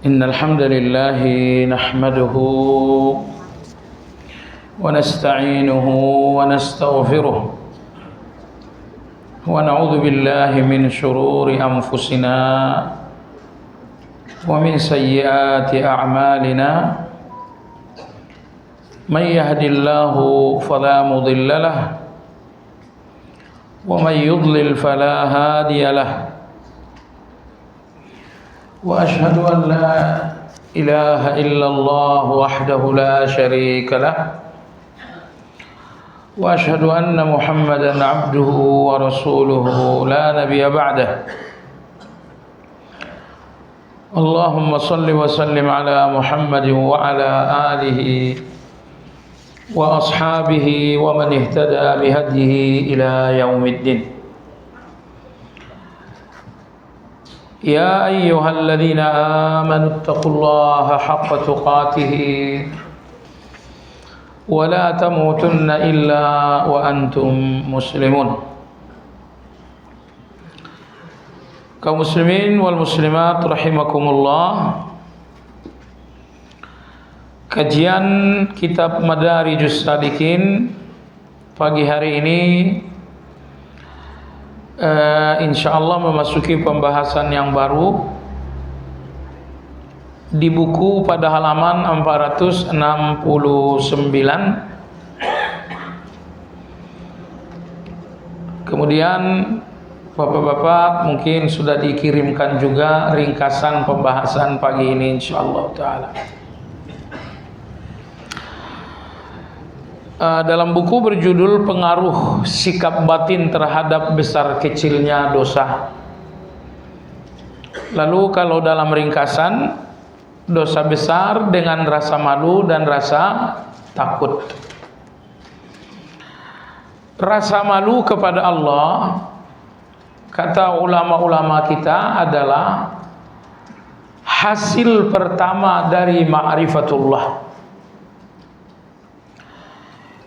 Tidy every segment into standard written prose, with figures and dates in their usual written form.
إن الحمد لله نحمده ونستعينه ونستغفره ونعوذ بالله من شرور أنفسنا ومن سيئات أعمالنا من يهد الله فلا مضل له ومن يضلل فلا هادي له وأشهد أن لا إله إلا الله وحده لا شريك له وأشهد أن محمدا عبده ورسوله لا نبي بعده اللهم صل وسلم على محمد وعلى آله وأصحابه ومن اهتدى بهديه إلى يوم الدين يا أيها الذين آمنوا اتقوا الله حق تقاته ولا تموتن إلا وأنتم مسلمون. Kaum muslimin wal muslimat rahimakumullah. Kajian kitab Madarijus Salikin pagi hari ini insyaallah memasuki pembahasan yang baru di buku pada halaman 469. Kemudian bapak-bapak mungkin sudah dikirimkan juga ringkasan pembahasan pagi ini insyaallah taala. Dalam buku berjudul Pengaruh Sikap Batin Terhadap Besar Kecilnya Dosa. Lalu kalau dalam ringkasan, dosa besar dengan rasa malu dan rasa takut. Rasa malu kepada Allah, kata ulama-ulama kita, adalah hasil pertama dari ma'rifatullah.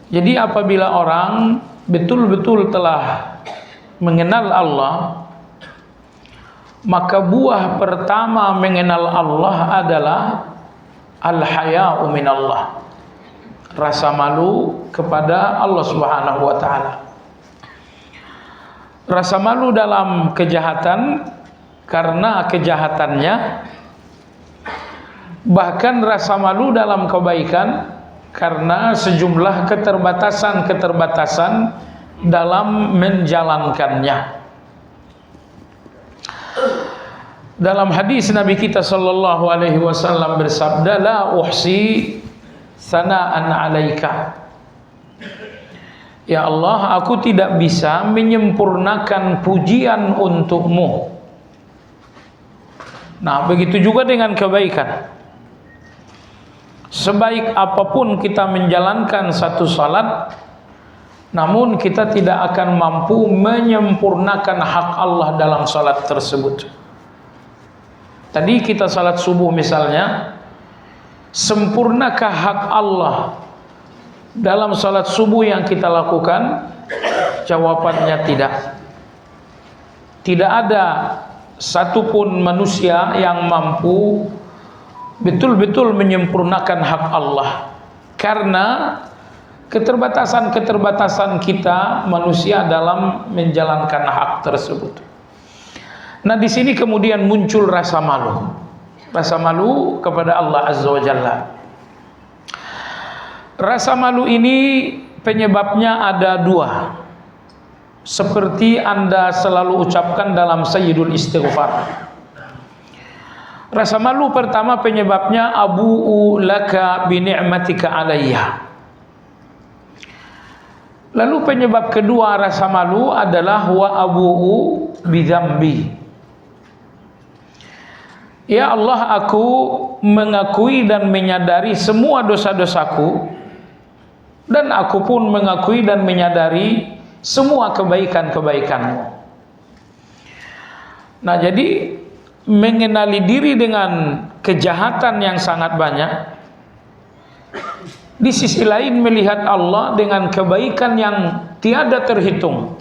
Jadi apabila orang betul-betul telah mengenal Allah, maka buah pertama mengenal Allah adalah al-haya'u minallah, rasa malu kepada Allah Subhanahu wa taala. Rasa malu dalam kejahatan karena kejahatannya, bahkan rasa malu dalam kebaikan karena sejumlah keterbatasan-keterbatasan dalam menjalankannya. Dalam hadis Nabi kita sallallahu alaihi wasallam bersabda, la uhsi sana'an 'alaika. Ya Allah, aku tidak bisa menyempurnakan pujian untukmu. Nah, begitu juga dengan kebaikan. Sebaik apapun kita menjalankan satu salat, namun kita tidak akan mampu menyempurnakan hak Allah dalam salat tersebut. Tadi kita salat subuh misalnya, sempurnakah hak Allah dalam salat subuh yang kita lakukan? Jawabannya tidak. Tidak ada satupun manusia yang mampu betul-betul menyempurnakan hak Allah, karena keterbatasan-keterbatasan kita manusia dalam menjalankan hak tersebut. Nah, di sini kemudian muncul rasa malu kepada Allah Azza wa Jalla. Rasa malu ini penyebabnya ada dua, seperti Anda selalu ucapkan dalam Sayyidul Istighfar. Rasa malu pertama penyebabnya abu'u laka bi ni'matika alayya. Lalu penyebab kedua rasa malu adalah wa abu'u bi dzambi. Ya Allah, aku mengakui dan menyadari semua dosa-dosaku, dan aku pun mengakui dan menyadari semua kebaikan-kebaikan-Mu. Nah, jadi mengenali diri dengan kejahatan yang sangat banyak, di sisi lain melihat Allah dengan kebaikan yang tiada terhitung.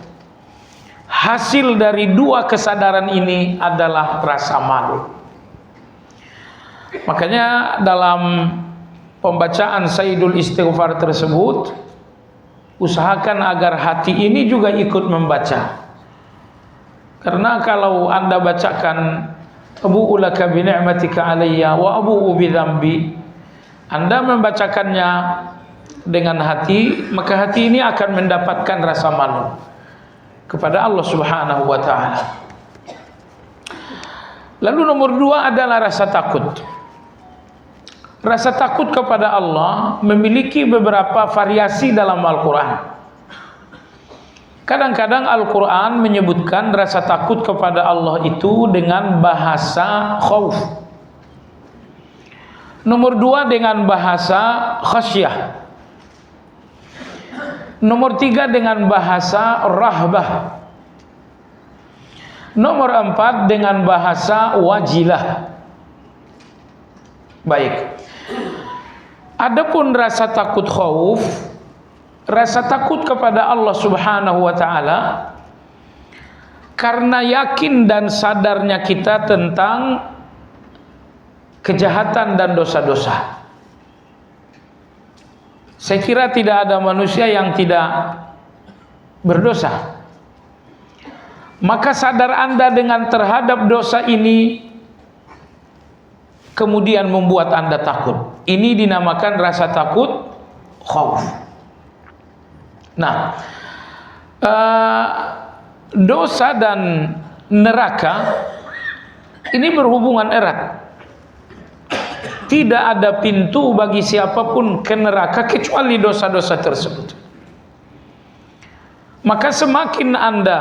Hasil dari dua kesadaran ini adalah rasa malu. Makanya dalam pembacaan Sayyidul Istighfar tersebut, usahakan agar hati ini juga ikut membaca. Karena kalau Anda bacakan abu'u laka bi ni'matika alayya wa abu'u bi dzambi, Anda membacakannya dengan hati, maka hati ini akan mendapatkan rasa malu kepada Allah Subhanahu wa taala. Lalu nomor 2 adalah rasa takut. Rasa takut kepada Allah memiliki beberapa variasi dalam Al-Quran. Kadang-kadang Al-Quran menyebutkan rasa takut kepada Allah itu dengan bahasa khauf. Nomor 2 dengan bahasa khasyah. Nomor 3 dengan bahasa rahbah. Nomor 4 dengan bahasa wajilah. Baik. Adapun rasa takut khauf, rasa takut kepada Allah Subhanahu wa taala karena yakin dan sadarnya kita tentang kejahatan dan dosa-dosa. Saya kira tidak ada manusia yang tidak berdosa. Maka sadar Anda dengan terhadap dosa ini kemudian membuat Anda takut. Ini dinamakan rasa takut khauf. Nah, dosa dan neraka ini berhubungan erat. Tidak ada pintu bagi siapapun ke neraka kecuali dosa-dosa tersebut. Maka semakin Anda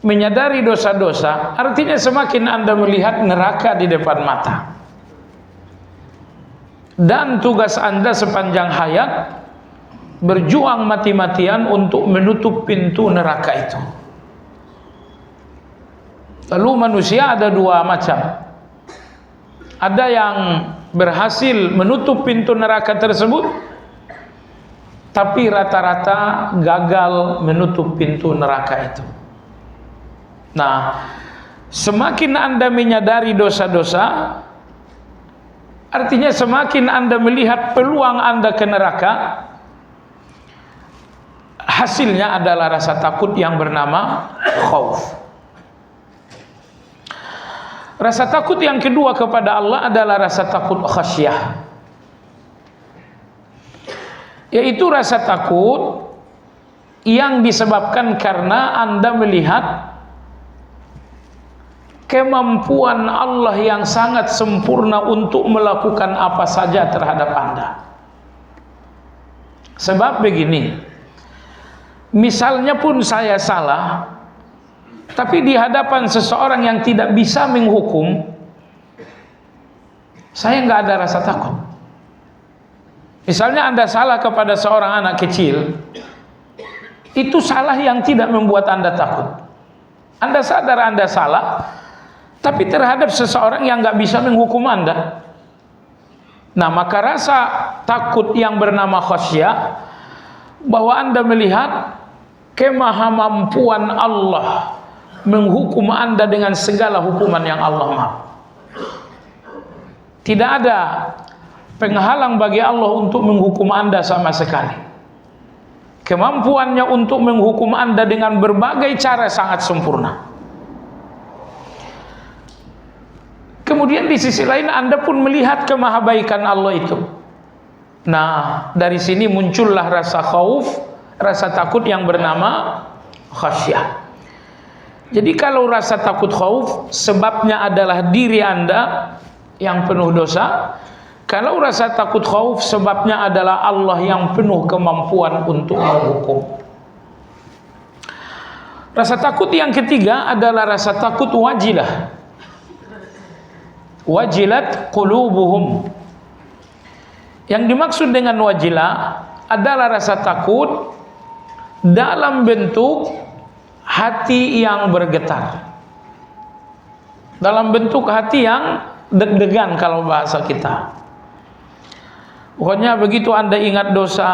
menyadari dosa-dosa, artinya semakin Anda melihat neraka di depan mata. Dan tugas Anda sepanjang hayat berjuang mati-matian untuk menutup pintu neraka itu. Lalu manusia ada 2 macam. Ada yang berhasil menutup pintu neraka tersebut, tapi rata-rata gagal menutup pintu neraka itu. Nah, semakin Anda menyadari dosa-dosa, artinya semakin Anda melihat peluang Anda ke neraka, hasilnya adalah rasa takut yang bernama khauf. Rasa takut yang kedua kepada Allah adalah rasa takut khasyah, yaitu rasa takut yang disebabkan karena Anda melihat kemampuan Allah yang sangat sempurna untuk melakukan apa saja terhadap Anda. Sebab begini, misalnya pun saya salah, tapi di hadapan seseorang yang tidak bisa menghukum, saya nggak ada rasa takut. Misalnya Anda salah kepada seorang anak kecil, itu salah yang tidak membuat Anda takut. Anda sadar Anda salah, tapi terhadap seseorang yang nggak bisa menghukum Anda. Nah, maka rasa takut yang bernama khasyah, bahwa Anda melihat kemahamampuan Allah menghukum Anda dengan segala hukuman yang Allah mau. Tidak ada penghalang bagi Allah untuk menghukum Anda sama sekali. Kemampuannya untuk menghukum Anda dengan berbagai cara sangat sempurna. Kemudian di sisi lain Anda pun melihat kemahabaikan Allah itu. Nah, dari sini muncullah rasa khauf, rasa takut yang bernama khasyah. Jadi kalau rasa takut khauf sebabnya adalah diri Anda yang penuh dosa. Kalau rasa takut khauf sebabnya adalah Allah yang penuh kemampuan untuk menghukum. Rasa takut yang ketiga adalah rasa takut wajilah. Wajilat qulubuhum. Yang dimaksud dengan wajilah adalah rasa takut dalam bentuk hati yang bergetar, dalam bentuk hati yang deg-degan kalau bahasa kita. Pokoknya begitu Anda ingat dosa,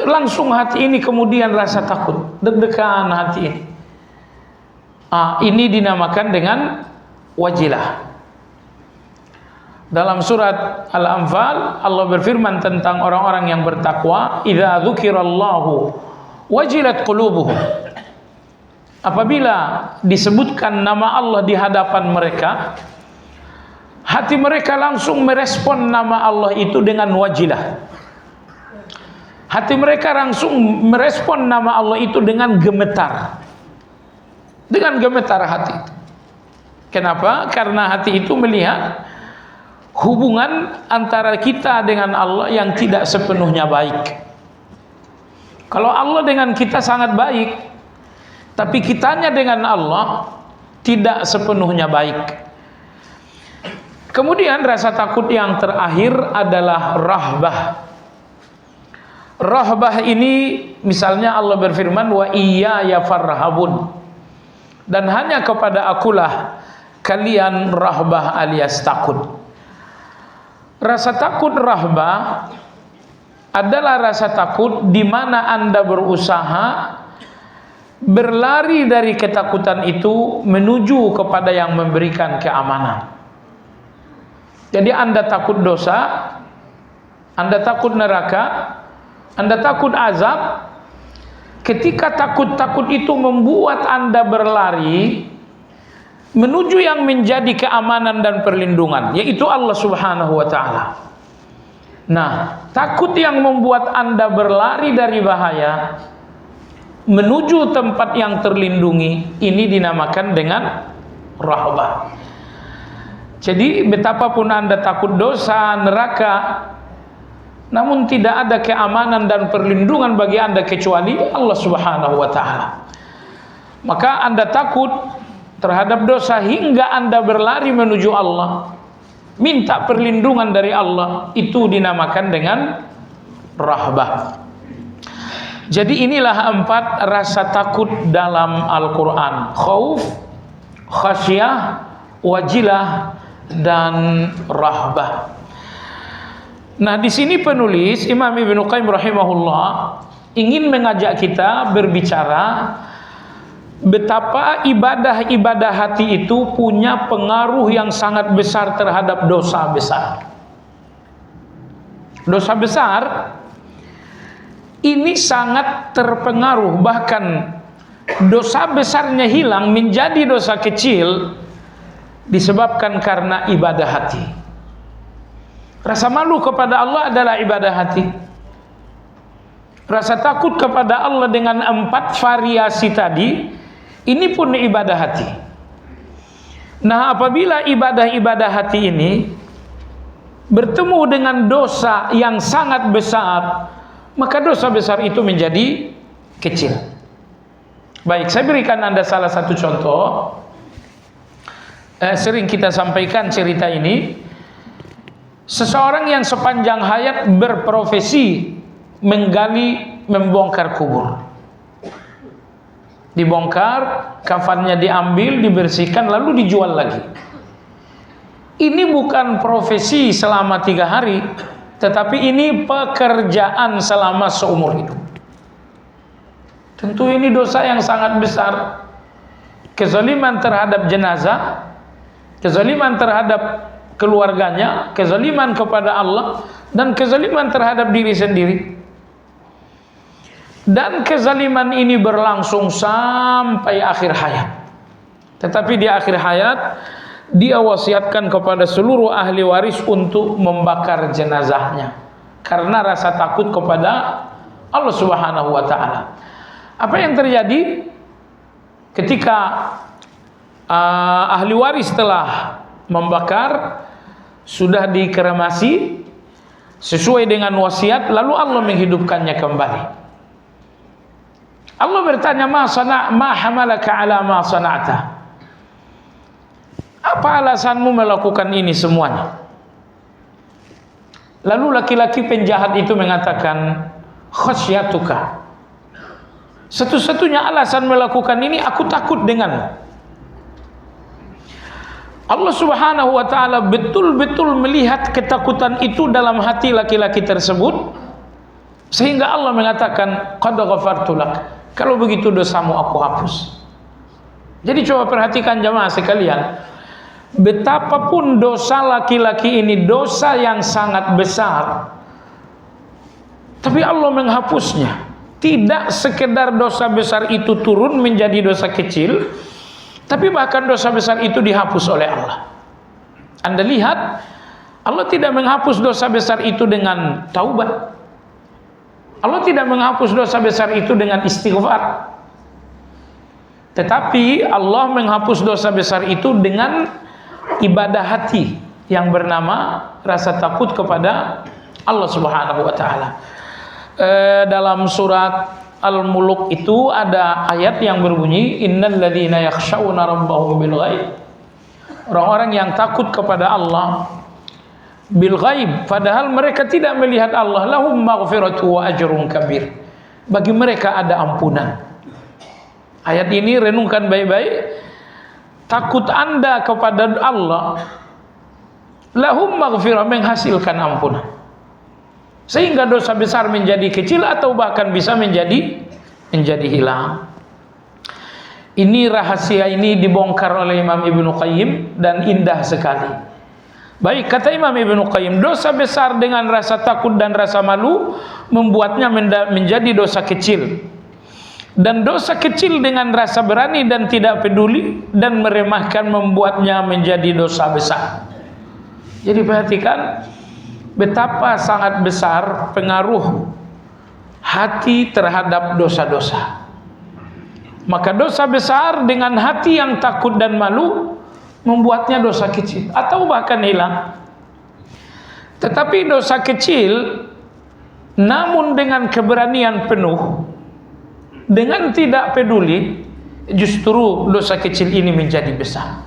langsung hati ini kemudian rasa takut, deg-degan hati ini. Ini dinamakan dengan wajilah. Dalam surat Al-Anfal Allah berfirman tentang orang-orang yang bertakwa, "Idza dzukirallahu wajilat qulubuhum." Apabila disebutkan nama Allah di hadapan mereka, hati mereka langsung merespon nama Allah itu dengan wajilah. Hati mereka langsung merespon nama Allah itu dengan gemetar. Dengan gemetar hati. Kenapa? Karena hati itu melihat hubungan antara kita dengan Allah yang tidak sepenuhnya baik. Kalau Allah dengan kita sangat baik, tapi kitanya dengan Allah tidak sepenuhnya baik. Kemudian rasa takut yang terakhir adalah rahbah. Rahbah ini misalnya Allah berfirman, "Wa iyaya farhabun." Dan hanya kepada akulah kalian rahbah alias takut. Rasa takut rahbah adalah rasa takut di mana Anda berusaha berlari dari ketakutan itu menuju kepada yang memberikan keamanan. Jadi Anda takut dosa, Anda takut neraka, Anda takut azab. Ketika takut-takut itu membuat Anda berlari menuju yang menjadi keamanan dan perlindungan, yaitu Allah Subhanahu wa ta'ala. Nah, takut yang membuat Anda berlari dari bahaya menuju tempat yang terlindungi, ini dinamakan dengan rahbah. Jadi betapapun Anda takut dosa, neraka, namun tidak ada keamanan dan perlindungan bagi Anda kecuali Allah Subhanahu wa ta'ala. Maka Anda takut terhadap dosa hingga Anda berlari menuju Allah, minta perlindungan dari Allah, itu dinamakan dengan rahbah. Jadi inilah 4 rasa takut dalam Al-Quran: khauf, khasyah, wajilah, dan rahbah. Nah, di sini penulis Imam Ibnu Qayyim rahimahullah ingin mengajak kita berbicara betapa ibadah-ibadah hati itu punya pengaruh yang sangat besar terhadap dosa besar. Dosa besar ini sangat terpengaruh, bahkan dosa besarnya hilang menjadi dosa kecil disebabkan karena ibadah hati. Rasa malu kepada Allah adalah ibadah hati. Rasa takut kepada Allah dengan 4 variasi tadi, ini pun ibadah hati. Nah, apabila ibadah-ibadah hati ini bertemu dengan dosa yang sangat besar, maka dosa besar itu menjadi kecil. Baik, saya berikan Anda salah satu contoh. Sering kita sampaikan cerita ini. Seseorang yang sepanjang hayat berprofesi menggali, membongkar kubur. Dibongkar, kafannya diambil, dibersihkan, lalu dijual lagi. Ini bukan profesi selama 3 hari, tetapi ini pekerjaan selama seumur hidup. Tentu ini dosa yang sangat besar. Kezaliman terhadap jenazah, kezaliman terhadap keluarganya, kezaliman kepada Allah, dan kezaliman terhadap diri sendiri. Dan kezaliman ini berlangsung sampai akhir hayat. Tetapi di akhir hayat dia wasiatkan kepada seluruh ahli waris untuk membakar jenazahnya karena rasa takut kepada Allah Subhanahu wa ta'ala. Apa yang terjadi ketika ahli waris telah membakar, sudah dikremasi sesuai dengan wasiat, lalu Allah menghidupkannya kembali. Allah bertanya, ma hamalaka ala ma sana'ta? Apa alasanmu melakukan ini semuanya? Lalu laki-laki penjahat itu mengatakan, khasyatuka. Satu-satunya alasan melakukan ini, aku takut denganmu. Allah Subhanahu wa ta'ala betul-betul melihat ketakutan itu dalam hati laki-laki tersebut, sehingga Allah mengatakan, qad ghafartu lak. Kalau begitu dosamu aku hapus. Jadi coba perhatikan jamaah sekalian, betapapun dosa laki-laki ini dosa yang sangat besar, tapi Allah menghapusnya. Tidak sekedar dosa besar itu turun menjadi dosa kecil, tapi bahkan dosa besar itu dihapus oleh Allah. Anda lihat, Allah tidak menghapus dosa besar itu dengan taubat. Allah tidak menghapus dosa besar itu dengan istighfar. Tetapi Allah menghapus dosa besar itu dengan ibadah hati yang bernama rasa takut kepada Allah Subhanahu wa taala. Dalam surat Al-Mulk itu ada ayat yang berbunyi innal ladzina yakhshawna rabbahum bil ghaib. Orang-orang yang takut kepada Allah bil ghaib, padahal mereka tidak melihat Allah, lahum maghfiratu wa ajrun kabir. Bagi mereka ada ampunan. Ayat ini renungkan baik-baik. Takut Anda kepada Allah, lahum maghfirah, menghasilkan ampunan. Sehingga dosa besar menjadi kecil atau bahkan bisa menjadi hilang. Ini rahasia ini dibongkar oleh Imam Ibnu Qayyim dan indah sekali. Baik, kata Imam Ibnu Qayyim, dosa besar dengan rasa takut dan rasa malu membuatnya menjadi dosa kecil. Dan dosa kecil dengan rasa berani dan tidak peduli dan meremehkan membuatnya menjadi dosa besar. Jadi perhatikan betapa sangat besar pengaruh hati terhadap dosa-dosa. Maka dosa besar dengan hati yang takut dan malu membuatnya dosa kecil atau bahkan hilang. Tetapi dosa kecil namun dengan keberanian penuh, dengan tidak peduli, justru dosa kecil ini menjadi besar.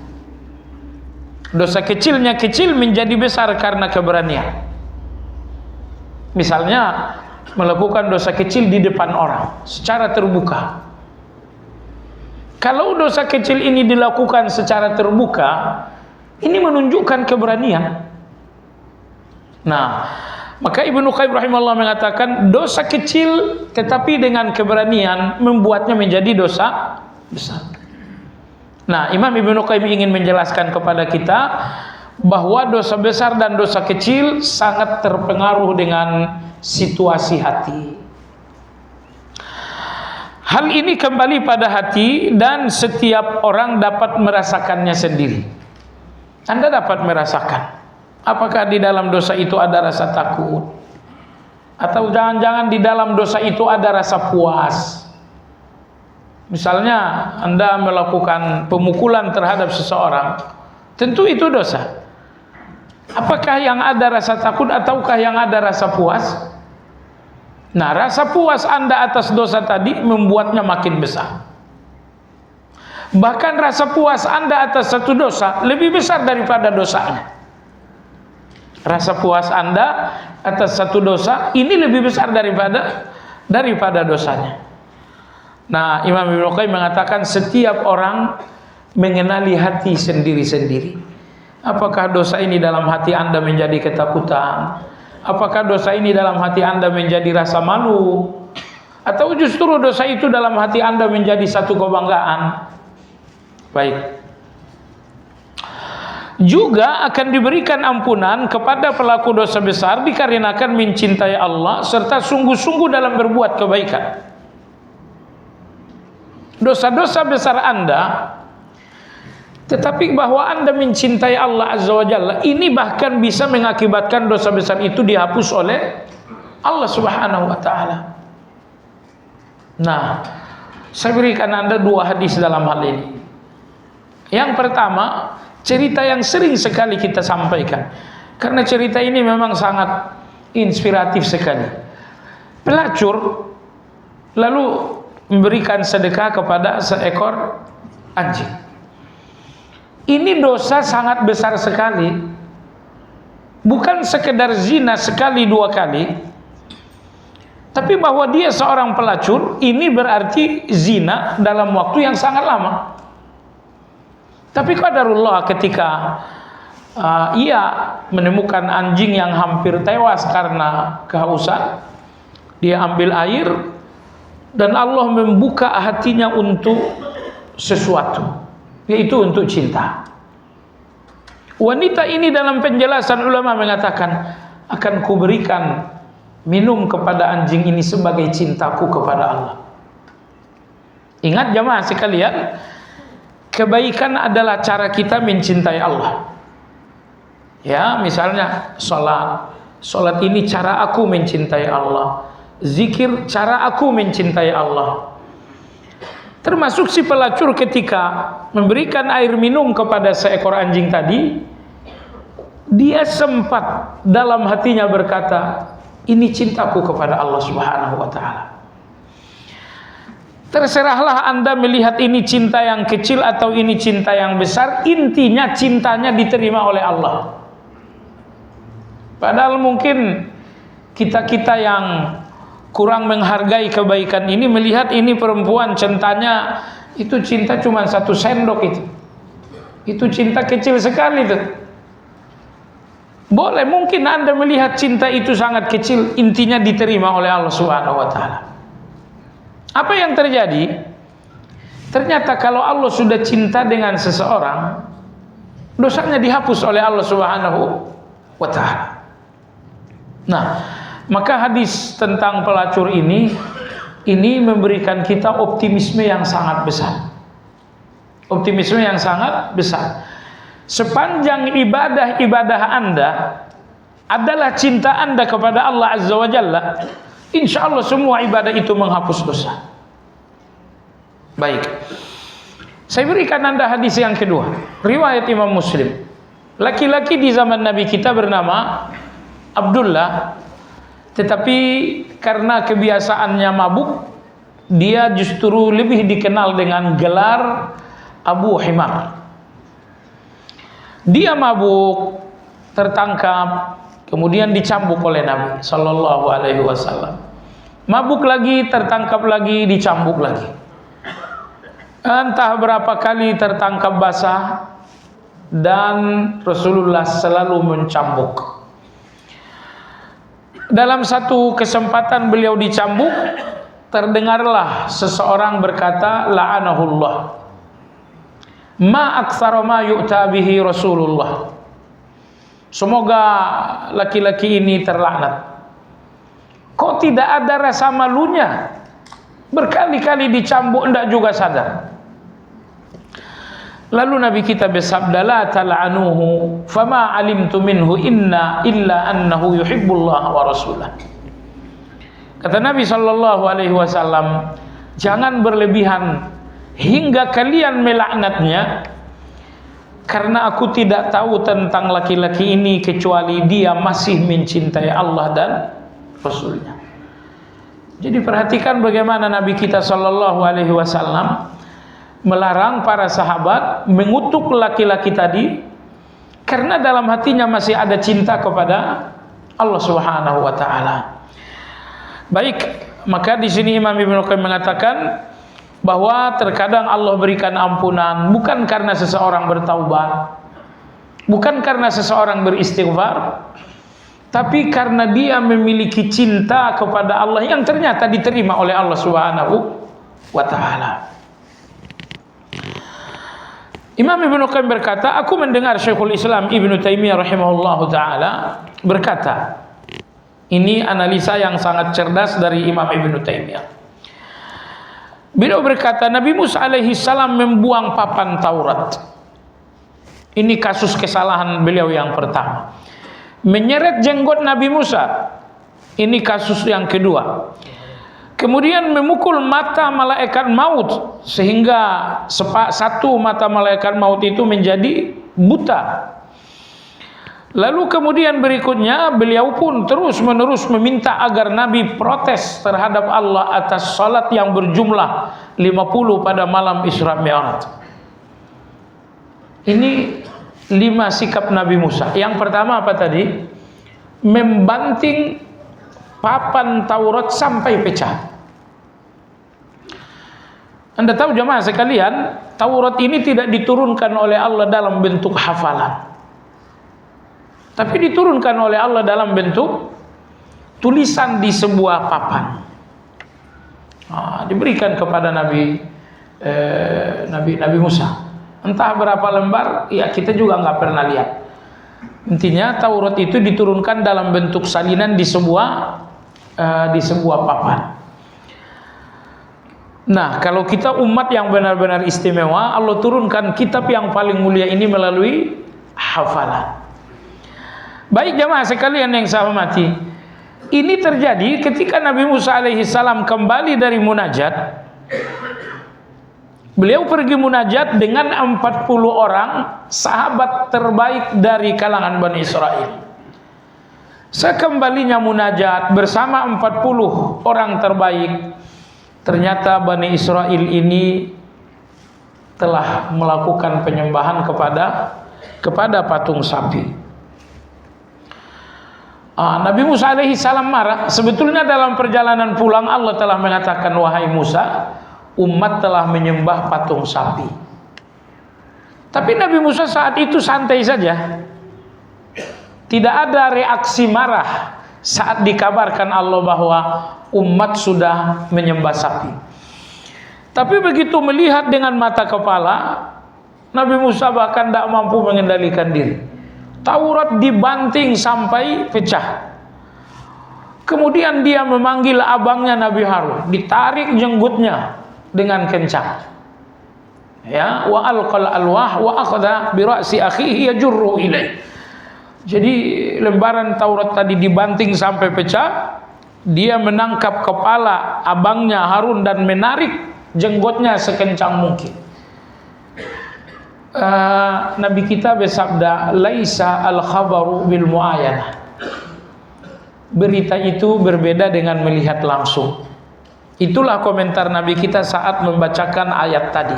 Dosa kecilnya kecil menjadi besar karena keberanian. Misalnya melakukan dosa kecil di depan orang secara terbuka. Kalau dosa kecil ini dilakukan secara terbuka, ini menunjukkan keberanian. Nah, maka Ibnu Qayyim rahimahullah mengatakan dosa kecil tetapi dengan keberanian membuatnya menjadi dosa besar. Nah, Imam Ibnu Qayyim ingin menjelaskan kepada kita bahwa dosa besar dan dosa kecil sangat terpengaruh dengan situasi hati. Hal ini kembali pada hati dan setiap orang dapat merasakannya sendiri. Anda dapat merasakan apakah di dalam dosa itu ada rasa takut, atau jangan-jangan di dalam dosa itu ada rasa puas. Misalnya Anda melakukan pemukulan terhadap seseorang, tentu itu dosa. Apakah yang ada rasa takut ataukah yang ada rasa puas? Nah, rasa puas Anda atas dosa tadi membuatnya makin besar. Bahkan rasa puas Anda atas satu dosa lebih besar daripada dosanya. Rasa puas Anda atas satu dosa ini lebih besar daripada dosanya. Nah, Imam Ibnu Qayyim mengatakan setiap orang mengenali hati sendiri-sendiri. Apakah dosa ini dalam hati Anda menjadi ketakutan? Apakah dosa ini dalam hati Anda menjadi rasa malu? Atau justru dosa itu dalam hati Anda menjadi satu kebanggaan? Baik. Juga akan diberikan ampunan kepada pelaku dosa besar dikarenakan mencintai Allah serta sungguh-sungguh dalam berbuat kebaikan. Dosa-dosa besar Anda, tetapi bahwa Anda mencintai Allah Azza wa Jalla, ini bahkan bisa mengakibatkan dosa besar itu dihapus oleh Allah Subhanahu wa taala. Nah, saya berikan Anda dua hadis dalam hal ini. Yang pertama, cerita yang sering sekali kita sampaikan, karena cerita ini memang sangat inspiratif sekali. Pelacur lalu memberikan sedekah kepada seekor anjing. Ini dosa sangat besar sekali. Bukan sekedar zina sekali dua kali, tapi bahwa dia seorang pelacur, ini berarti zina dalam waktu yang sangat lama. Tapi qadarullah ketika ia menemukan anjing yang hampir tewas karena kehausan, dia ambil air dan Allah membuka hatinya untuk sesuatu, yaitu untuk cinta. Wanita ini dalam penjelasan ulama mengatakan, akan kuberikan minum kepada anjing ini sebagai cintaku kepada Allah. Ingat jamaah sekalian, kebaikan adalah cara kita mencintai Allah. Ya, misalnya salat ini cara aku mencintai Allah. Zikir cara aku mencintai Allah. Termasuk si pelacur ketika memberikan air minum kepada seekor anjing tadi, dia sempat dalam hatinya berkata, ini cintaku kepada Allah Subhanahu wa ta'ala. Terserahlah Anda melihat ini cinta yang kecil atau ini cinta yang besar, intinya cintanya diterima oleh Allah. Padahal mungkin kita-kita yang kurang menghargai kebaikan ini melihat ini perempuan cintanya itu cinta cuma 1 sendok itu cinta kecil sekali itu. Boleh mungkin Anda melihat cinta itu sangat kecil, intinya diterima oleh Allah Subhanahu wa ta'ala. Apa yang terjadi? Ternyata kalau Allah sudah cinta dengan seseorang, dosanya dihapus oleh Allah Subhanahu wa ta'ala. Nah, maka hadis tentang pelacur ini memberikan kita optimisme yang sangat besar. Optimisme yang sangat besar. Sepanjang ibadah Anda adalah cinta Anda kepada Allah Azza wa Jalla, insya Allah semua ibadah itu menghapus dosa. Baik, saya berikan Anda hadis yang kedua, riwayat Imam Muslim. Laki-laki di zaman Nabi kita bernama Abdullah, tetapi karena kebiasaannya mabuk, dia justru lebih dikenal dengan gelar Abu Himar. Dia mabuk, tertangkap, kemudian dicambuk oleh Nabi Sallallahu Alaihi Wasallam. Mabuk lagi, tertangkap lagi, dicambuk lagi. Entah berapa kali tertangkap basah, dan Rasulullah selalu mencambuk. Dalam satu kesempatan beliau dicambuk, terdengarlah seseorang berkata, la'anahullah, ma aktsara ma yu'ta bihi Rasulullah. Semoga laki-laki ini terlaknat. Kok tidak ada rasa malunya? Berkali-kali dicambuk enggak juga sadar. Lalu Nabi kita bersabda, la tal'anuhu fama alimtu minhu illa annahu yuhibbullah wa rasulah. Kata Nabi sallallahu alaihi wasallam, jangan berlebihan hingga kalian melaknatnya, karena aku tidak tahu tentang laki-laki ini kecuali dia masih mencintai Allah dan Rasulnya. Jadi perhatikan bagaimana Nabi kita sallallahu alaihi wasallam melarang para sahabat mengutuk laki-laki tadi, karena dalam hatinya masih ada cinta kepada Allah Subhanahu wa taala. Baik, maka di sini Imam Ibnu Qayyim mengatakan bahwa terkadang Allah berikan ampunan bukan karena seseorang bertaubat, bukan karena seseorang beristighfar, tapi karena dia memiliki cinta kepada Allah yang ternyata diterima oleh Allah Subhanahu wa taala. Imam Ibnu Qayyim berkata, aku mendengar Syekhul Islam Ibnu Taimiyah rahimahullahu taala berkata, ini analisa yang sangat cerdas dari Imam Ibnu Taimiyah. Beliau berkata, Nabi Musa alaihi salam membuang papan Taurat. Ini kasus kesalahan beliau yang pertama. Menyeret jenggot Nabi Musa. Ini kasus yang kedua. Kemudian memukul mata malaikat maut sehingga satu mata malaikat maut itu menjadi buta. Lalu kemudian berikutnya beliau pun terus menerus meminta agar Nabi protes terhadap Allah atas salat yang berjumlah 50 pada malam Isra Mi'raj. Ini 5 sikap Nabi Musa. Yang pertama apa tadi? Membanting papan Taurat sampai pecah. Anda tahu jemaah sekalian, Taurat ini tidak diturunkan oleh Allah dalam bentuk hafalan, tapi diturunkan oleh Allah dalam bentuk tulisan di sebuah papan. Diberikan kepada Nabi Musa. Entah berapa lembar, ya kita juga nggak pernah lihat. Intinya Taurat itu diturunkan dalam bentuk salinan di sebuah papan. Nah, kalau kita umat yang benar-benar istimewa, Allah turunkan kitab yang paling mulia ini melalui hafalan. Baik jamaah sekalian yang saya hormati, ini terjadi ketika Nabi Musa alaihissalam kembali dari munajat. Beliau pergi munajat dengan 40 orang sahabat terbaik dari kalangan Bani Israel. Sekembalinya munajat bersama 40 orang terbaik, ternyata Bani Israel ini telah melakukan penyembahan kepada patung sapi. Nabi Musa alaihissalam marah. Sebetulnya dalam perjalanan pulang Allah telah mengatakan, wahai Musa, umat telah menyembah patung sapi. Tapi Nabi Musa saat itu santai saja. Tidak ada reaksi marah saat dikabarkan Allah bahwa umat sudah menyembah sapi. Tapi begitu melihat dengan mata kepala, Nabi Musa bahkan tidak mampu mengendalikan diri. Taurat dibanting sampai pecah. Kemudian dia memanggil abangnya Nabi Harun, ditarik jenggotnya dengan kencang. Ya, wa alqal alwah wa akhadha bi ra'si akhihi yajurru ilaih. Jadi lembaran Taurat tadi dibanting sampai pecah, dia menangkap kepala abangnya Harun dan menarik jenggotnya sekencang mungkin. Nabi kita bersabda, laisa al-khabaru bil mu'ayanah. Berita itu berbeda dengan melihat langsung. Itulah komentar Nabi kita saat membacakan ayat tadi.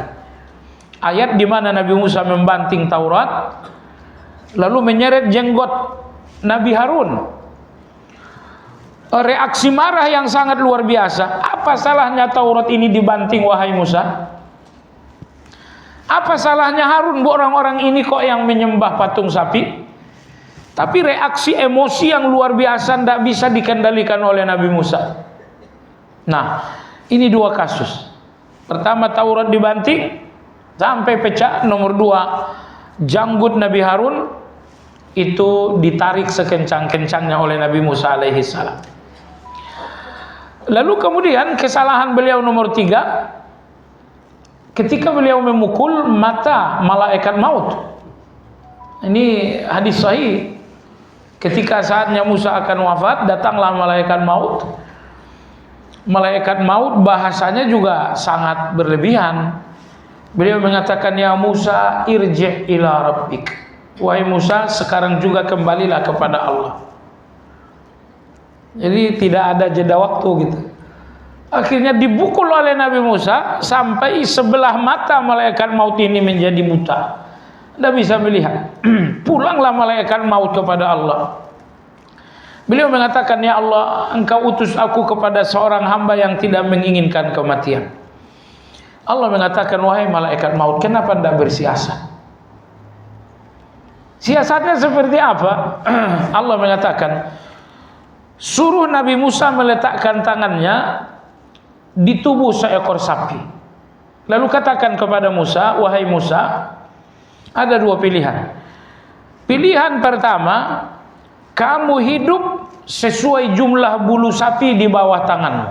Ayat di mana Nabi Musa membanting Taurat lalu menyeret jenggot Nabi Harun. Reaksi marah yang sangat luar biasa. Apa salahnya Taurat ini dibanting, wahai Musa? Apa salahnya Harun? Orang-orang ini kok yang menyembah patung sapi? Tapi reaksi emosi yang luar biasa tidak bisa dikendalikan oleh Nabi Musa. Nah, ini dua kasus. Pertama, Taurat dibanting sampai pecah. Nomor dua, janggut Nabi Harun itu ditarik sekencang-kencangnya oleh Nabi Musa alaihissalam. Lalu kemudian kesalahan beliau nomor tiga, ketika beliau memukul mata malaikat maut. Ini hadis sahih. Ketika saatnya Musa akan wafat, datanglah malaikat maut. Malaikat maut bahasanya juga sangat berlebihan. Beliau mengatakan, ya Musa irji' ila rabbik. Wahai Musa, sekarang juga kembalilah kepada Allah. Jadi tidak ada jeda waktu gitu. Akhirnya dibukul oleh Nabi Musa sampai sebelah mata malaikat maut ini menjadi buta. Tidak bisa melihat. Pulanglah malaikat maut kepada Allah. Beliau mengatakan, ya Allah, engkau utus aku kepada seorang hamba yang tidak menginginkan kematian. Allah mengatakan, wahai malaikat maut, kenapa tidak bersiasat? Siasatnya seperti apa? Allah mengatakan, suruh Nabi Musa meletakkan tangannya di tubuh seekor sapi. Lalu katakan kepada Musa, wahai Musa, ada dua pilihan. Pilihan pertama, kamu hidup sesuai jumlah bulu sapi di bawah tanganmu.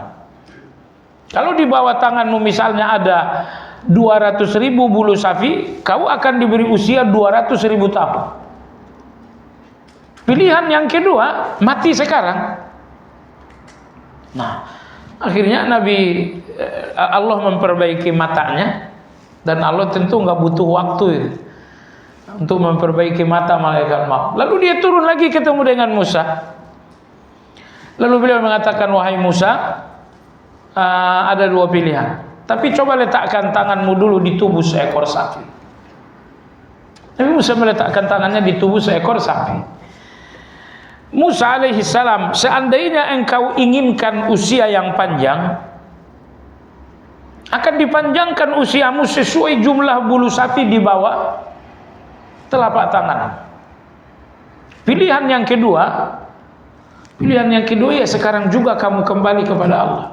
Kalau di bawah tanganmu misalnya ada 200.000 bulu sapi, kau akan diberi usia 200.000 tahun. Pilihan yang kedua, mati sekarang. Nah, akhirnya Allah memperbaiki matanya, dan Allah tentu nggak butuh waktu itu untuk memperbaiki mata malaikat maut. Lalu dia turun lagi ketemu dengan Musa. Lalu beliau mengatakan, wahai Musa, ada dua pilihan. Tapi coba letakkan tanganmu dulu di tubuh seekor sapi. Nabi Musa meletakkan tangannya di tubuh seekor sapi. Musa alaihissalam, seandainya engkau inginkan usia yang panjang, akan dipanjangkan usiamu sesuai jumlah bulu sapi di bawah telapak tangan. Pilihan yang kedua ya sekarang juga kamu kembali kepada Allah.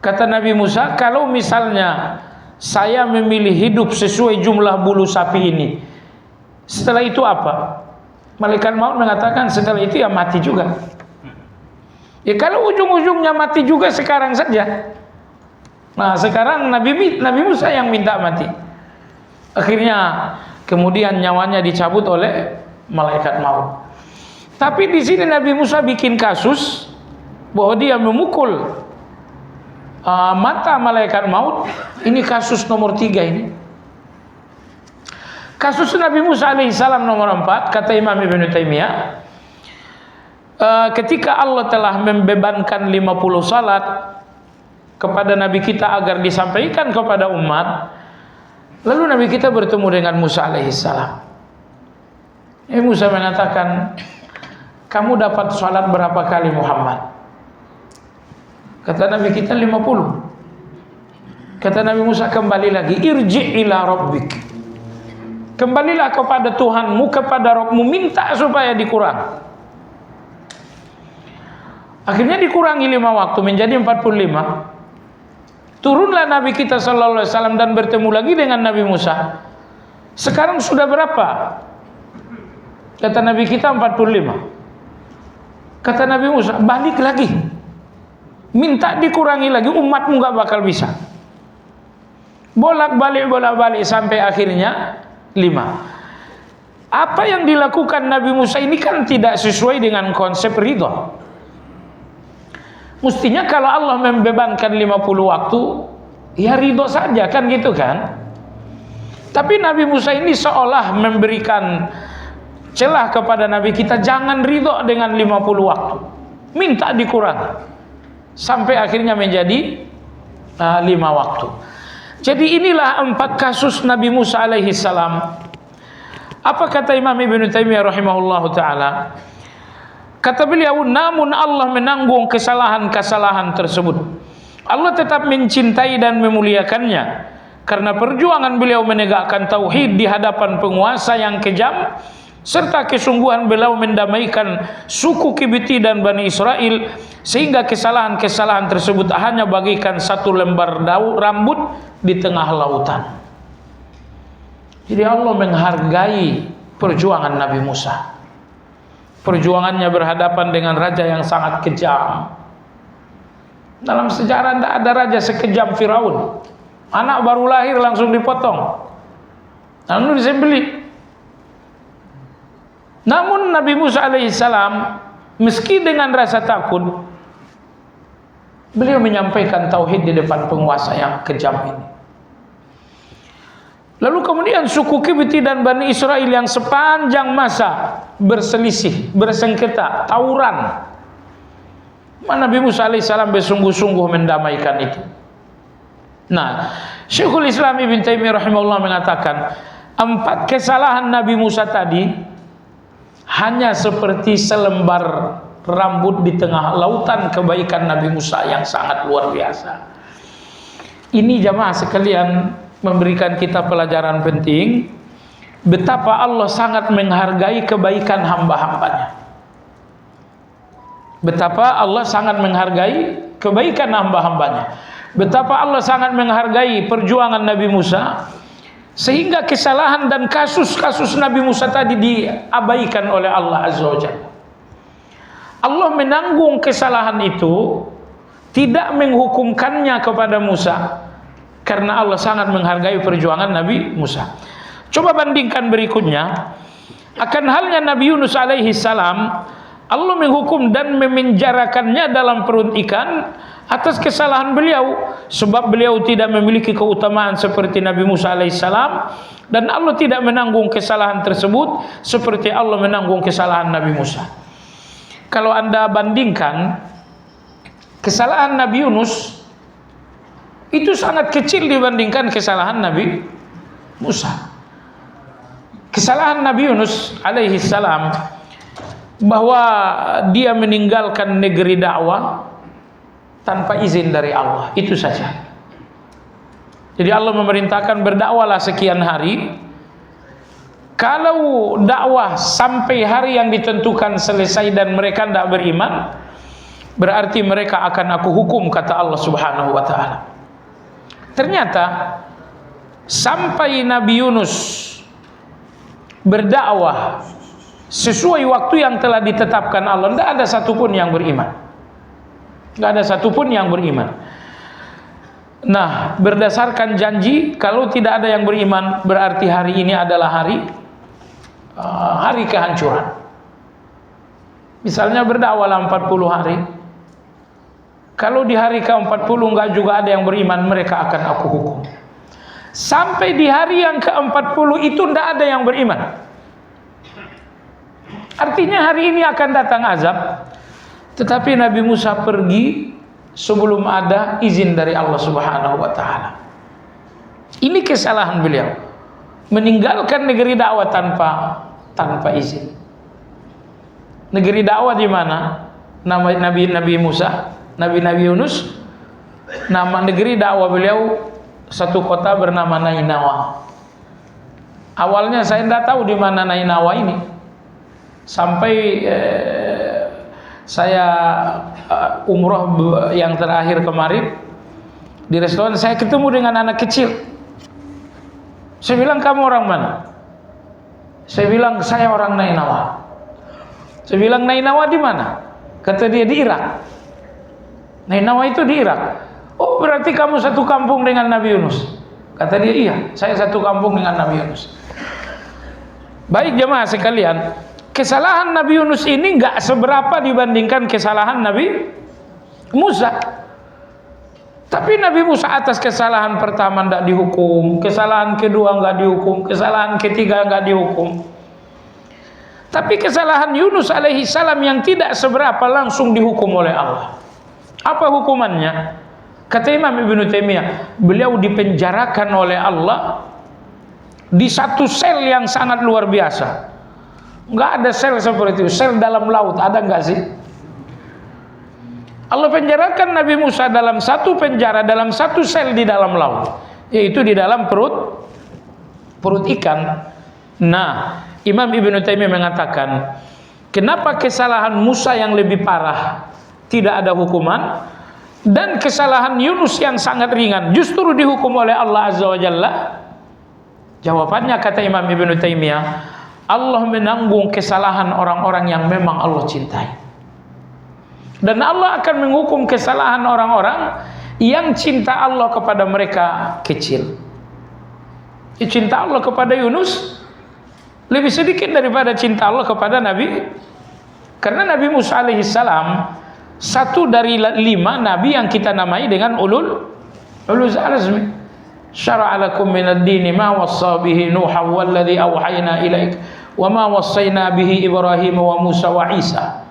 Kata Nabi Musa, kalau misalnya saya memilih hidup sesuai jumlah bulu sapi ini, Setelah itu apa? Malaikat maut mengatakan setelah itu ya mati juga. Ya kalau ujung-ujungnya mati juga sekarang saja. Nah sekarang Nabi Musa yang minta mati. Akhirnya kemudian nyawanya dicabut oleh malaikat maut. Tapi di sini Nabi Musa bikin kasus bahwa dia memukul mata malaikat maut. Ini kasus nomor 3 ini. Kasus Nabi Musa alaihissalam nomor 4, kata Imam Ibn Taimiyah, ketika Allah telah membebankan 50 salat kepada Nabi kita agar disampaikan kepada umat, lalu Nabi kita bertemu dengan Musa alaihissalam. Musa mengatakan, kamu dapat salat berapa kali Muhammad? Kata Nabi kita 50. Kata Nabi Musa, kembali lagi, irji' ila rabbik. Kembalilah kepada Tuhanmu, kepada Rabbmu, minta supaya dikurang. Akhirnya dikurangi 5 waktu menjadi 45. Turunlah Nabi kita sallallahu alaihi wasallam dan bertemu lagi dengan Nabi Musa. Sekarang sudah berapa? Kata Nabi kita 45. Kata Nabi Musa, balik lagi. Minta dikurangi lagi, umatmu gak bakal bisa. Bolak-balik sampai akhirnya 5. Apa yang dilakukan Nabi Musa ini kan tidak sesuai dengan konsep ridho. Mestinya kalau Allah membebankan 50 waktu, ya ridho saja kan gitu kan. Tapi Nabi Musa ini seolah memberikan celah kepada Nabi kita, jangan ridho dengan 50 waktu, minta dikurang sampai akhirnya menjadi 5 waktu. Jadi inilah 4 kasus Nabi Musa alaihi salam. Apa kata Imam Ibn Taimiyah rahimahullahu ta'ala? Kata beliau, namun Allah menanggung kesalahan-kesalahan tersebut. Allah tetap mencintai dan memuliakannya karena perjuangan beliau menegakkan tauhid di hadapan penguasa yang kejam, serta kesungguhan beliau mendamaikan suku Kibti dan Bani Israel, sehingga kesalahan-kesalahan tersebut hanya bagikan satu lembar rambut di tengah lautan. Jadi Allah menghargai perjuangan Nabi Musa. Perjuangannya berhadapan dengan raja yang sangat kejam. Dalam sejarah tidak ada raja sekejam Firaun. Anak baru lahir langsung dipotong, lalu disembelih. Namun Nabi Musa alaihissalam, meski dengan rasa takut, beliau menyampaikan tauhid di depan penguasa yang kejam ini. Lalu kemudian suku Kibti dan Bani Israel yang sepanjang masa berselisih, bersengketa, tawuran, Nabi Musa alaihissalam bersungguh-sungguh mendamaikan itu. Nah, Syekhul Islam Ibn Taimiyah rahimahullah mengatakan, 4 kesalahan Nabi Musa tadi hanya seperti selembar rambut di tengah lautan kebaikan Nabi Musa yang sangat luar biasa. Ini jamaah sekalian memberikan kita pelajaran penting betapa Allah sangat menghargai kebaikan hamba-hambanya. Betapa Allah sangat menghargai kebaikan hamba-hambanya. Betapa Allah sangat menghargai perjuangan Nabi Musa, sehingga kesalahan dan kasus-kasus Nabi Musa tadi diabaikan oleh Allah Azza wa Jalla. Allah menanggung kesalahan itu, tidak menghukumkannya kepada Musa, karena Allah sangat menghargai perjuangan Nabi Musa. Coba bandingkan berikutnya, akan halnya Nabi Yunus alaihi salam, Allah menghukum dan memenjarakannya dalam perut ikan atas kesalahan beliau, sebab beliau tidak memiliki keutamaan seperti Nabi Musa alaihissalam, dan Allah tidak menanggung kesalahan tersebut seperti Allah menanggung kesalahan Nabi Musa. Kalau Anda bandingkan, kesalahan Nabi Yunus itu sangat kecil dibandingkan kesalahan Nabi Musa. Kesalahan Nabi Yunus alaihissalam bahwa dia meninggalkan negeri dakwah tanpa izin dari Allah, itu saja. Jadi Allah memerintahkan berdakwalah sekian hari. Kalau dakwah sampai hari yang ditentukan selesai dan mereka tidak beriman, berarti mereka akan aku hukum, kata Allah Subhanahu wa ta'ala. Ternyata sampai Nabi Yunus berdakwah sesuai waktu yang telah ditetapkan Allah, tidak ada satupun yang beriman. Tidak ada satupun yang beriman. Nah, berdasarkan janji, kalau tidak ada yang beriman, berarti hari ini adalah hari kehancuran. Misalnya berdakwahlah 40 hari. Kalau di hari ke-40 enggak juga ada yang beriman, mereka akan aku hukum. Sampai di hari yang ke-40 itu tidak ada yang beriman. Artinya hari ini akan datang azab. Tetapi Nabi Musa pergi sebelum ada izin dari Allah Subhanahu wa taala. Ini kesalahan beliau. Meninggalkan negeri dakwah tanpa izin. Negeri dakwah di mana? Nama Nabi Musa, Nabi Yunus. Nama negeri dakwah beliau satu kota bernama Nainawa. Awalnya saya tidak tahu di mana Nainawa ini. Sampai saya umroh yang terakhir kemarin di restoran, saya ketemu dengan anak kecil. Saya bilang, kamu orang mana? Saya bilang, saya orang Nainawa. Saya bilang, Nainawa di mana? Kata dia, di Irak. Nainawa itu di Irak. Oh, berarti kamu satu kampung dengan Nabi Yunus? Kata dia, iya, saya satu kampung dengan Nabi Yunus. Baik jemaah sekalian, kesalahan Nabi Yunus ini enggak seberapa dibandingkan kesalahan Nabi Musa. Tapi Nabi Musa atas kesalahan pertama tidak dihukum, kesalahan kedua enggak dihukum, kesalahan ketiga enggak dihukum. Tapi kesalahan Yunus alaihi salam yang tidak seberapa langsung dihukum oleh Allah. Apa hukumannya? Kata Imam Ibnu Taimiyah, beliau dipenjarakan oleh Allah di satu sel yang sangat luar biasa. Enggak ada sel seperti itu. Sel dalam laut ada enggak sih? Allah penjarakan Nabi Musa dalam satu penjara, dalam satu sel di dalam laut, yaitu di dalam perut ikan. Nah, Imam Ibnu Taimiyah mengatakan, kenapa kesalahan Musa yang lebih parah tidak ada hukuman, dan kesalahan Yunus yang sangat ringan justru dihukum oleh Allah Azza wa Jalla? Jawabannya, kata Imam Ibnu Taimiyah, Allah menanggung kesalahan orang-orang yang memang Allah cintai. Dan Allah akan menghukum kesalahan orang-orang yang cinta Allah kepada mereka kecil. Cinta Allah kepada Yunus lebih sedikit daripada cinta Allah kepada Nabi. Karena Nabi Musa alaihissalam satu dari 5 nabi yang kita namai dengan ulul azmi. Syara'a lakum minad dini ma wassa bihi Nuha walladzi awhayna ilaik wa ma wassayna bihi Ibrahim wa Musa wa Isa.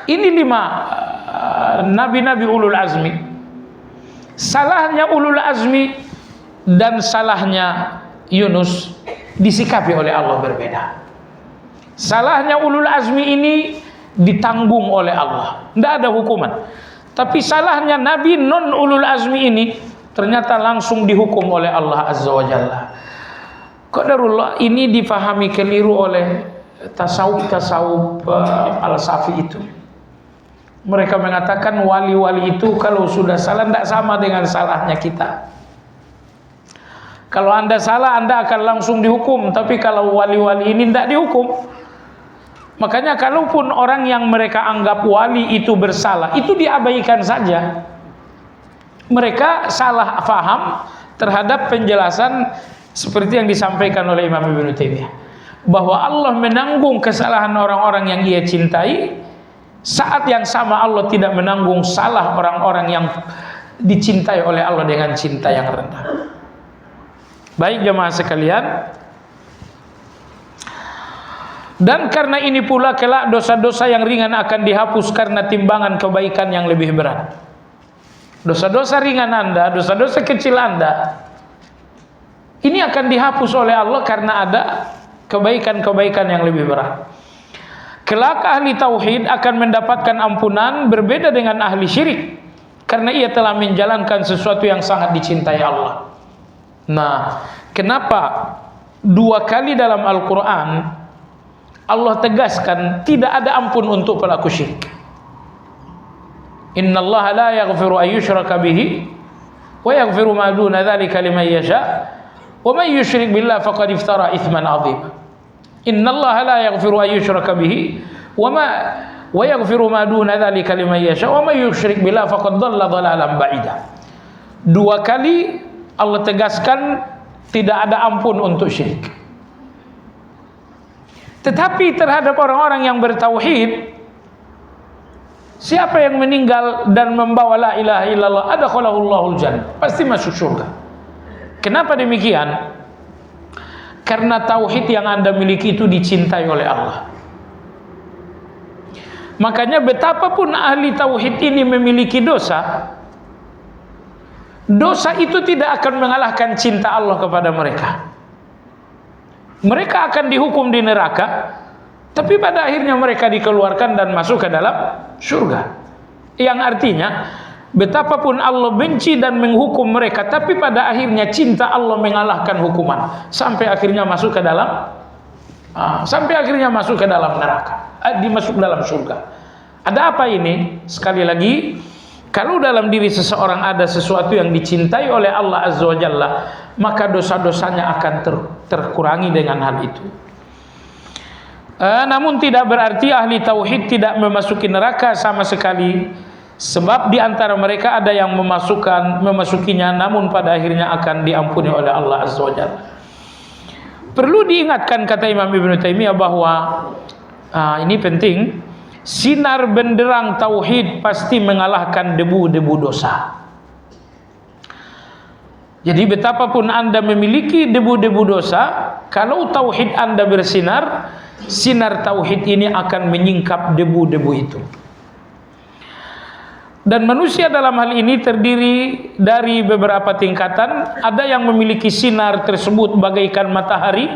Ini 5 nabi-nabi ulul azmi. Salahnya ulul azmi dan salahnya Yunus disikapi oleh Allah berbeda. Salahnya ulul azmi ini ditanggung oleh Allah, tidak ada hukuman. Tapi salahnya nabi non ulul azmi ini ternyata langsung dihukum oleh Allah Azza wa Jalla. Qadarullah ini difahami keliru oleh tasawuf falsafi itu. Mereka mengatakan wali-wali itu kalau sudah salah tidak sama dengan salahnya kita. Kalau anda salah, anda akan langsung dihukum. Tapi kalau wali-wali ini tidak dihukum. Makanya kalaupun orang yang mereka anggap wali itu bersalah, itu diabaikan saja. Mereka salah faham terhadap penjelasan seperti yang disampaikan oleh Imam Ibnu Taimiyah, bahwa Allah menanggung kesalahan orang-orang yang ia cintai, saat yang sama Allah tidak menanggung salah orang-orang yang dicintai oleh Allah dengan cinta yang rendah. Baik jemaah sekalian, dan karena ini pula kelak dosa-dosa yang ringan akan dihapus karena timbangan kebaikan yang lebih berat. Dosa-dosa ringan anda, dosa-dosa kecil anda, ini akan dihapus oleh Allah karena ada kebaikan-kebaikan yang lebih berat. Kelak ahli tauhid akan mendapatkan ampunan berbeda dengan ahli syirik, karena ia telah menjalankan sesuatu yang sangat dicintai Allah. Nah, kenapa 2 kali dalam Al-Quran Allah tegaskan tidak ada ampun untuk pelaku syirik? Innallaha la yaghfiru an yushraka bihi wa yaghfiru ma duna dzalika liman yasha wa man yusyrik billahi faqad iftara itsman 'azima. Innallaha la yaghfiru an yushraka bihi wa yaghfiru ma duna dzalika liman yasha wa may yusyrik billahi faqad dhalla dhalalan ba'ida. Dua kali Allah tegaskan tidak ada ampun untuk syirik. Tetapi terhadap orang-orang yang bertauhid, siapa yang meninggal dan membawa la ilaha illallah, adkhalahullahu jannah, pasti masuk surga. Kenapa demikian? Karena tauhid yang Anda miliki itu dicintai oleh Allah. Makanya betapapun ahli tauhid ini memiliki dosa, dosa itu tidak akan mengalahkan cinta Allah kepada mereka. Mereka akan dihukum di neraka, tapi pada akhirnya mereka dikeluarkan dan masuk ke dalam surga. Yang artinya, betapapun Allah benci dan menghukum mereka, tapi pada akhirnya cinta Allah mengalahkan hukuman sampai akhirnya masuk ke dalam neraka, dimasuk dalam surga. Ada apa ini? Sekali lagi, kalau dalam diri seseorang ada sesuatu yang dicintai oleh Allah Azza wa Jalla, maka dosa-dosanya akan terkurangi dengan hal itu. Namun tidak berarti ahli tauhid tidak memasuki neraka sama sekali, sebab di antara mereka ada yang memasukinya namun pada akhirnya akan diampuni oleh Allah Azza wa Jalla. Perlu diingatkan, kata Imam Ibnu Taimiyah, bahwa ini penting, sinar benderang tauhid pasti mengalahkan debu-debu dosa. Jadi betapapun Anda memiliki debu-debu dosa, kalau tauhid Anda bersinar, sinar tauhid ini akan menyingkap debu-debu itu. Dan manusia dalam hal ini terdiri dari beberapa tingkatan. Ada yang memiliki sinar tersebut bagaikan matahari,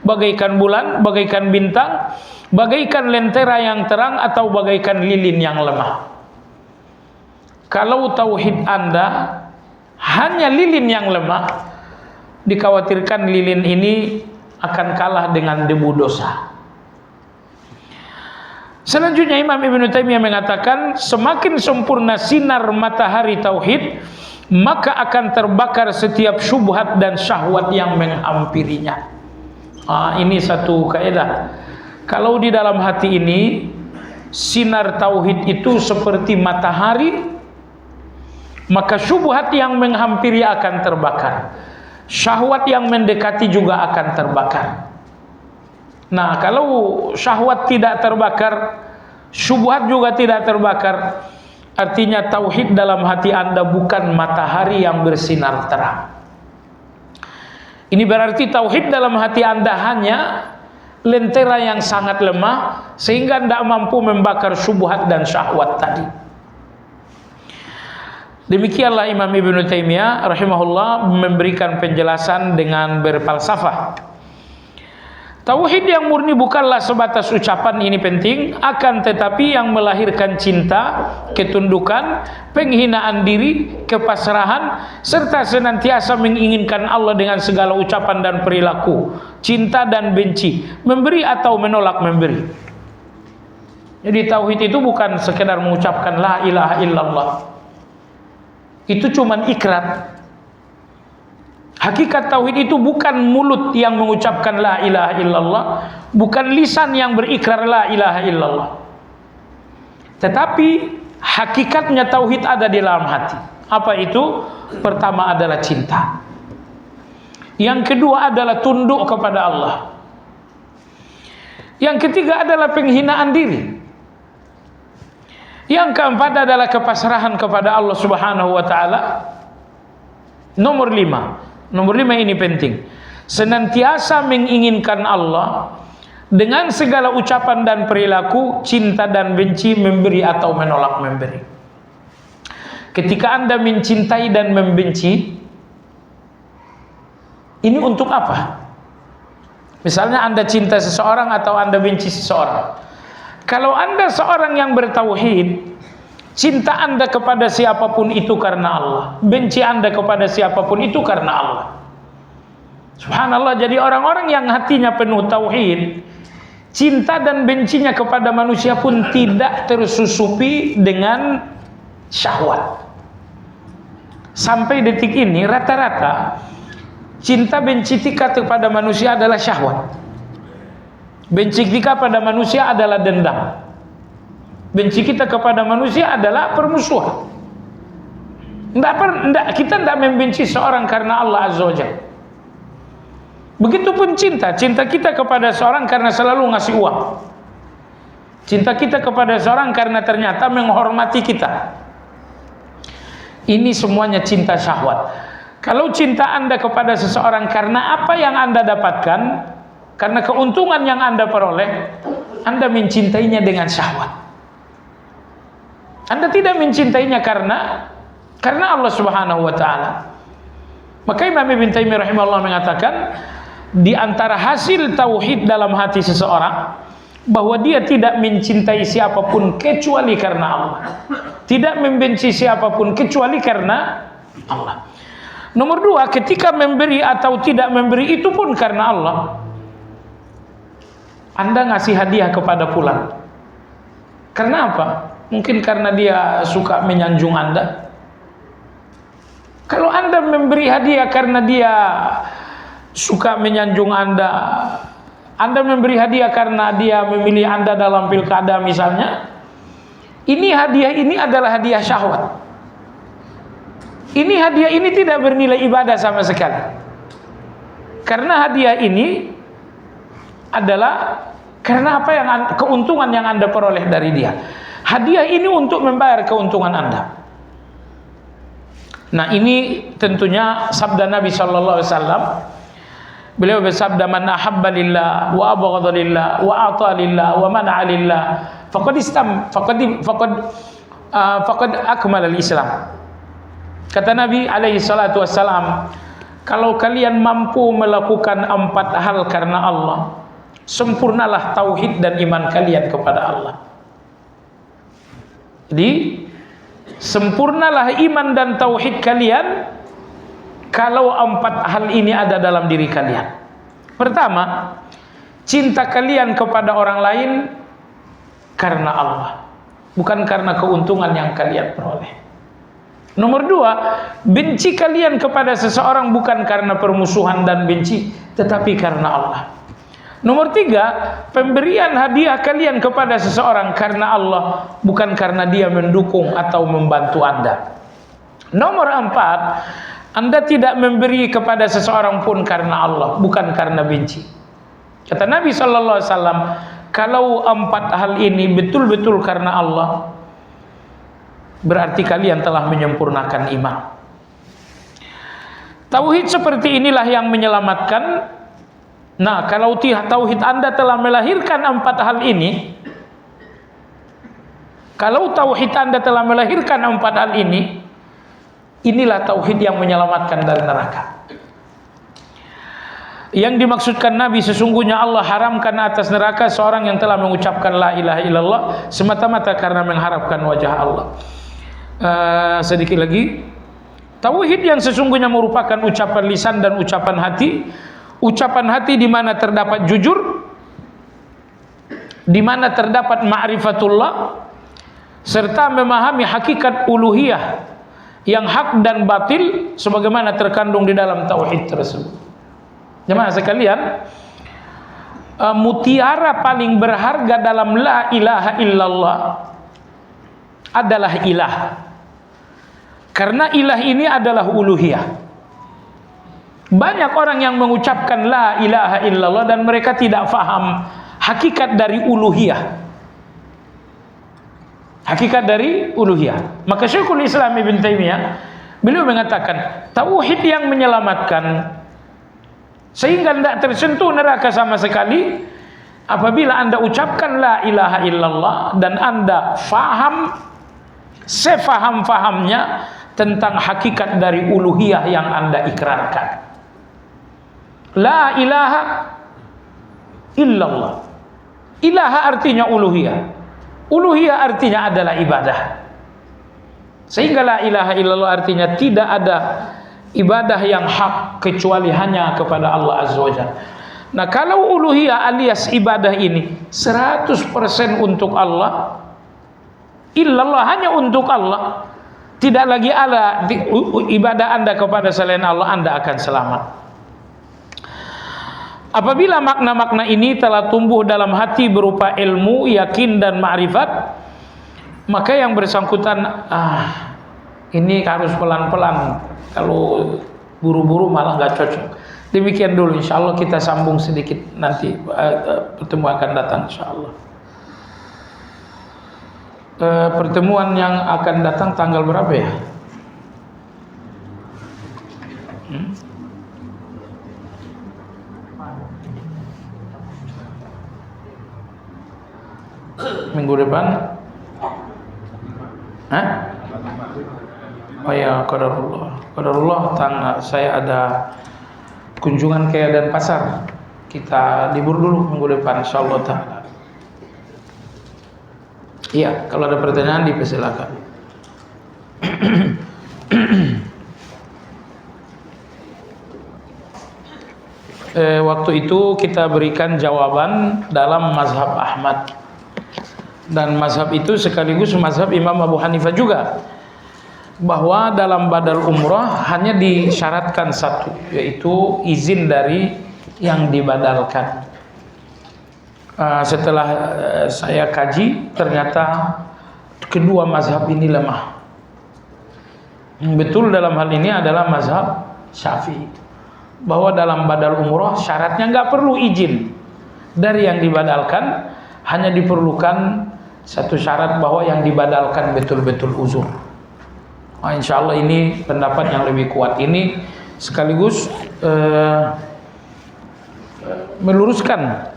bagaikan bulan, bagaikan bintang, bagaikan lentera yang terang, atau bagaikan lilin yang lemah. Kalau tauhid Anda hanya lilin yang lemah, dikhawatirkan lilin ini akan kalah dengan debu dosa. Selanjutnya Imam Ibnu Taimiyah mengatakan, semakin sempurna sinar matahari tauhid, maka akan terbakar setiap syubhat dan syahwat yang menghampirinya. Ini satu kaidah. Kalau di dalam hati ini sinar tauhid itu seperti matahari, maka syubhat yang menghampiri akan terbakar, syahwat yang mendekati juga akan terbakar. Nah, kalau syahwat tidak terbakar, syubhat juga tidak terbakar, artinya tauhid dalam hati Anda bukan matahari yang bersinar terang. Ini berarti tauhid dalam hati Anda hanya lentera yang sangat lemah, sehingga tidak mampu membakar syubhat dan syahwat tadi. Demikianlah Imam Ibnu Taimiyah rahimahullah memberikan penjelasan dengan berfalsafah. Tauhid yang murni bukanlah sebatas ucapan, ini penting, akan tetapi yang melahirkan cinta, ketundukan, penghinaan diri, kepasrahan, serta senantiasa menginginkan Allah dengan segala ucapan dan perilaku, cinta dan benci, memberi atau menolak memberi. Jadi tauhid itu bukan sekedar mengucapkan la ilaha illallah, itu cuman ikrar. Hakikat tauhid itu bukan mulut yang mengucapkan la ilaha illallah, bukan lisan yang berikrar la ilaha illallah, tetapi hakikatnya tauhid ada di dalam hati. Apa itu? Pertama adalah cinta, yang kedua adalah tunduk kepada Allah, yang ketiga adalah penghinaan diri, yang keempat adalah kepasrahan kepada Allah Subhanahu wa taala. Nomor 5 ini penting, senantiasa menginginkan Allah dengan segala ucapan dan perilaku, cinta dan benci, memberi atau menolak memberi. Ketika Anda mencintai dan membenci, ini untuk apa? Misalnya Anda cinta seseorang atau Anda benci seseorang. Kalau Anda seorang yang bertauhid, cinta Anda kepada siapapun itu karena Allah, benci Anda kepada siapapun itu karena Allah. Subhanallah, jadi orang-orang yang hatinya penuh tauhid, cinta dan bencinya kepada manusia pun tidak tersusupi dengan syahwat. Sampai detik ini rata-rata cinta benci tingkat kepada manusia adalah syahwat. Benci kita pada manusia adalah dendam. Benci kita kepada manusia adalah permusuhan. Kita tidak membenci seorang karena Allah Azza wa Jalla. Begitupun cinta kita kepada seorang karena selalu ngasih uang. Cinta kita kepada seorang karena ternyata menghormati kita. Ini semuanya cinta syahwat. Kalau cinta Anda kepada seseorang karena apa yang Anda dapatkan, karena keuntungan yang Anda peroleh, Anda mencintainya dengan syahwat. Anda tidak mencintainya karena Allah Subhanahu wa taala. Maka Imam Ibn Taimiyah rahimahullah mengatakan, di antara hasil tauhid dalam hati seseorang, bahwa dia tidak mencintai siapapun kecuali karena Allah, tidak membenci siapapun kecuali karena Allah. Nomor dua, ketika memberi atau tidak memberi itu pun karena Allah. Anda ngasih hadiah kepada fulan, karena apa? Mungkin karena dia suka menyanjung Anda. Kalau Anda memberi hadiah karena dia suka menyanjung Anda memberi hadiah karena dia memilih Anda dalam pilkada misalnya, hadiah ini adalah hadiah syahwat. Hadiah ini tidak bernilai ibadah sama sekali. Karena hadiah ini adalah karena apa yang keuntungan yang Anda peroleh dari dia. Hadiah ini untuk membayar keuntungan Anda. Nah, ini tentunya sabda Nabi sallallahu alaihi wasallam. Beliau bersabda, man ahabba lillah wa abghadha lillah wa ata lillah wa man'a lillah faqad akmal al-Islam. Kata Nabi alaihi salatu wassalam, kalau kalian mampu melakukan 4 hal karena Allah, sempurnalah tauhid dan iman kalian kepada Allah. Jadi sempurnalah iman dan tauhid kalian kalau 4 hal ini ada dalam diri kalian. Pertama, cinta kalian kepada orang lain karena Allah, bukan karena keuntungan yang kalian peroleh. Nomor 2, benci kalian kepada seseorang bukan karena permusuhan dan benci, tetapi karena Allah. Nomor 3, pemberian hadiah kalian kepada seseorang karena Allah, bukan karena dia mendukung atau membantu Anda. Nomor 4, Anda tidak memberi kepada seseorang pun karena Allah, bukan karena benci. Kata Nabi sallallahu alaihi wasallam, kalau 4 hal ini betul-betul karena Allah, berarti kalian telah menyempurnakan iman. Tauhid seperti inilah yang menyelamatkan. Nah, kalau tauhid Anda telah melahirkan 4 hal ini, kalau tauhid Anda telah melahirkan 4 hal ini, inilah tauhid yang menyelamatkan dari neraka. Yang dimaksudkan Nabi, sesungguhnya Allah haramkan atas neraka seorang yang telah mengucapkan la ilaha illallah semata-mata karena mengharapkan wajah Allah. Sedikit lagi, tauhid yang sesungguhnya merupakan ucapan lisan dan ucapan hati. Ucapan hati di mana terdapat jujur, di mana terdapat ma'rifatullah, serta memahami hakikat uluhiyah yang hak dan batil sebagaimana terkandung di dalam tauhid tersebut. Jemaah sekalian, mutiara paling berharga dalam la ilaha illallah adalah ilah. Karena ilah ini adalah uluhiyah. Banyak orang yang mengucapkan la ilaha illallah dan mereka tidak faham hakikat dari uluhiyah. Hakikat dari uluhiyah. Maka Syekhul Islam Ibn Taimiyah, beliau mengatakan, tauhid yang menyelamatkan sehingga tidak tersentuh neraka sama sekali apabila Anda ucapkan la ilaha illallah dan Anda faham sefaham-fahamnya tentang hakikat dari uluhiyah yang Anda ikrarkan. La ilaha illallah. Ilaha artinya uluhiyah. Uluhiyah artinya adalah ibadah. Sehingga la ilaha illallah artinya tidak ada ibadah yang hak kecuali hanya kepada Allah Azza wa Jalla. Nah, kalau uluhiyah alias ibadah ini 100% untuk Allah, illallah hanya untuk Allah, tidak lagi ada ibadah Anda kepada selain Allah, Anda akan selamat. Apabila makna-makna ini telah tumbuh dalam hati berupa ilmu, yakin dan ma'rifat, maka yang bersangkutan ini harus pelan-pelan, kalau buru-buru malah nggak cocok. Demikian dulu, insya Allah kita sambung sedikit nanti pertemuan akan datang, insya Allah. Pertemuan yang akan datang tanggal berapa ya? Minggu depan? Oh ya, qadarullah saya ada kunjungan ke dan pasar. Kita libur dulu minggu depan, insyaallah taala. Iya, kalau ada pertanyaan dipersilakan. Waktu itu kita berikan jawaban dalam mazhab Ahmad, dan mazhab itu sekaligus mazhab Imam Abu Hanifah juga, bahwa dalam badal umrah hanya disyaratkan satu, yaitu izin dari yang dibadalkan. Setelah saya kaji, ternyata kedua mazhab ini lemah. Betul dalam hal ini adalah mazhab Syafi'i, bahwa dalam badal umrah syaratnya nggak perlu izin dari yang dibadalkan, hanya diperlukan satu syarat bahwa yang dibadalkan betul-betul uzur. Insya Allah ini pendapat yang lebih kuat. Ini sekaligus meluruskan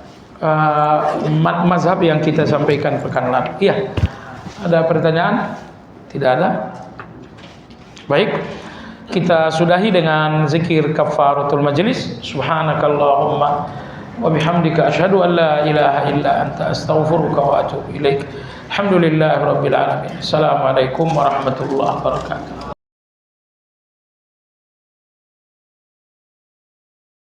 mazhab yang kita sampaikan pekan lalu. Iya, ada pertanyaan? Tidak ada? Baik, kita sudahi dengan zikir kafaratul majlis. Subhanakallahumma wa bihamdika asyhadu an la ilaha illa anta astaghfiruka wa atubu ilaik. Alhamdulillahirabbil alamin. Assalamualaikum warahmatullahi wabarakatuh.